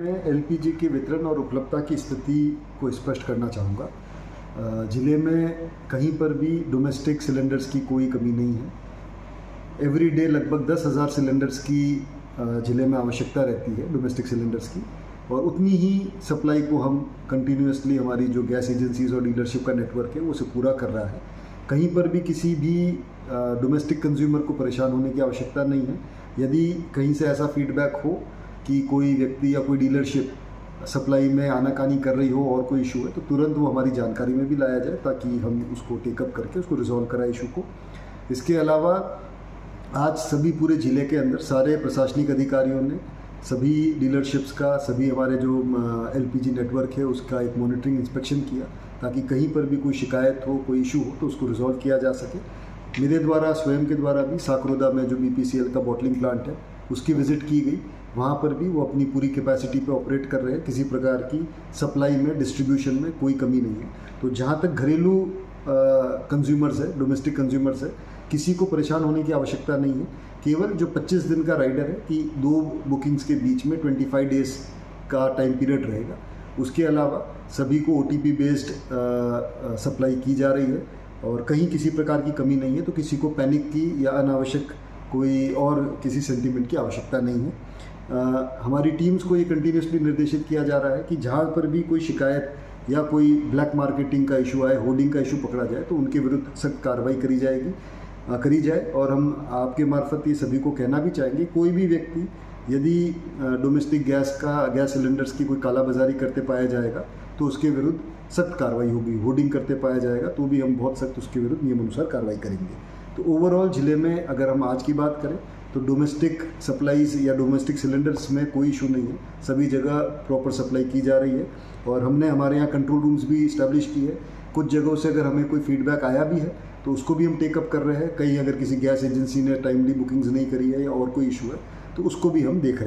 में एलपीजी के वितरण और उपलब्धता की स्थिति को स्पष्ट करना चाहूँगा। ज़िले में कहीं पर भी डोमेस्टिक सिलेंडर्स की कोई कमी नहीं है। एवरी डे लगभग 10,000 सिलेंडर्स की ज़िले में आवश्यकता रहती है डोमेस्टिक सिलेंडर्स की, और उतनी ही सप्लाई को हम कंटिन्यूसली हमारी जो गैस एजेंसीज़ और डीलरशिप का नेटवर्क है वो उसे पूरा कर रहा है। कहीं पर भी किसी भी डोमेस्टिक कंज्यूमर को परेशान होने की आवश्यकता नहीं है। यदि कहीं से ऐसा फीडबैक हो कि कोई व्यक्ति या कोई डीलरशिप सप्लाई में आनाकानी कर रही हो और कोई इशू है, तो तुरंत वो हमारी जानकारी में भी लाया जाए ताकि हम उसको टेकअप करके उसको रिजॉल्व कराएं इशू को। इसके अलावा आज सभी पूरे ज़िले के अंदर सारे प्रशासनिक अधिकारियों ने सभी डीलरशिप्स का, सभी हमारे जो एलपीजी नेटवर्क है उसका एक मॉनिटरिंग इंस्पेक्शन किया ताकि कहीं पर भी कोई शिकायत हो, कोई इशू हो तो उसको रिजॉल्व किया जा सके। मेरे द्वारा स्वयं के द्वारा भी साकरोदा में जो बीपीसीएल का बॉटलिंग प्लांट है उसकी विज़िट की गई। वहाँ पर भी वो अपनी पूरी कैपेसिटी पे ऑपरेट कर रहे हैं। किसी प्रकार की सप्लाई में, डिस्ट्रीब्यूशन में कोई कमी नहीं है। तो जहाँ तक घरेलू कंज्यूमर्स है, डोमेस्टिक कंज्यूमर्स है, किसी को परेशान होने की आवश्यकता नहीं है। केवल जो 25 दिन का राइडर है कि 2 बुकिंग्स के बीच में 25 डेज़ का टाइम पीरियड रहेगा। उसके अलावा सभी को ओटीपी बेस्ड सप्लाई की जा रही है और कहीं किसी प्रकार की कमी नहीं है। तो किसी को पैनिक की या अनावश्यक कोई और किसी सेंटीमेंट की आवश्यकता नहीं है। हमारी टीम्स को ये कंटिन्यूसली निर्देशित किया जा रहा है कि जहाँ पर भी कोई शिकायत या कोई ब्लैक मार्केटिंग का इशू आए, होर्डिंग का इशू पकड़ा जाए तो उनके विरुद्ध सख्त कार्रवाई करी जाए। और हम आपके मार्फत ये सभी को कहना भी चाहेंगे, कोई भी व्यक्ति यदि डोमेस्टिक गैस सिलेंडर्स की कोई कालाबाजारी करते पाया जाएगा तो उसके विरुद्ध सख्त कार्रवाई होगी। होर्डिंग करते पाया जाएगा तो भी हम बहुत सख्त उसके विरुद्ध नियमानुसार कार्रवाई करेंगे। तो ओवरऑल ज़िले में अगर हम आज की बात करें तो डोमेस्टिक सप्लाईज़ या डोमेस्टिक सिलेंडर्स में कोई इशू नहीं है। सभी जगह प्रॉपर सप्लाई की जा रही है और हमने हमारे यहाँ कंट्रोल रूम्स भी इस्टेब्लिश किए हैं। कुछ जगहों से अगर हमें कोई फीडबैक आया भी है तो उसको भी हम टेकअप कर रहे हैं। कहीं अगर किसी गैस एजेंसी ने टाइमली बुकिंग्स नहीं करी है या और कोई इशू है तो उसको भी हम देख रहे हैं।